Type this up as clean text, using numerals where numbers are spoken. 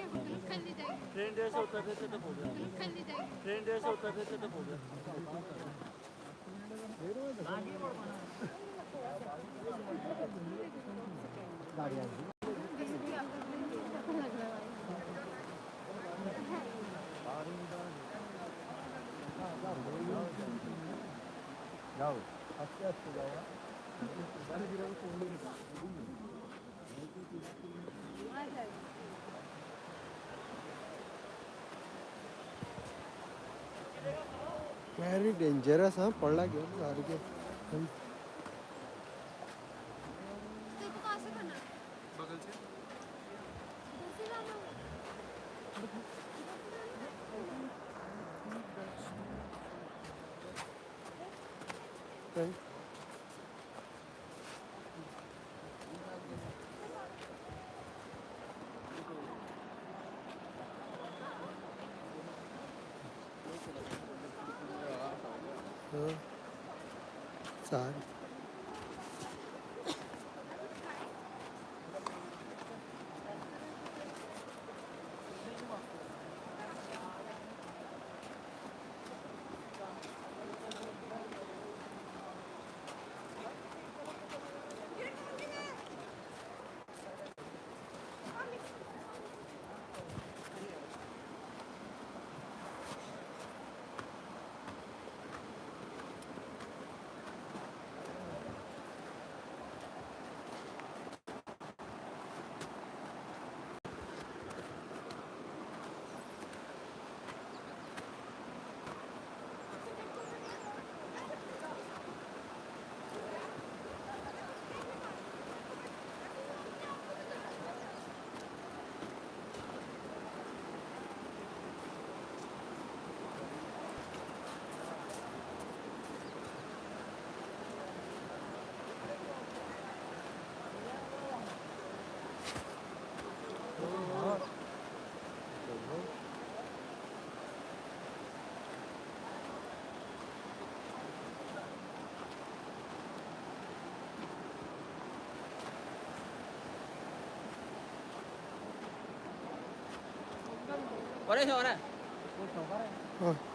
Train जैसे उतरने से तो हो गया, ट्रेन जैसे उतरने से तो हो गया। जाओ आस्ते आस्ते जाओ व्हेरी डेंजरस हा पडला घेऊन सारखे बगल से चालेल बरे हो ना हो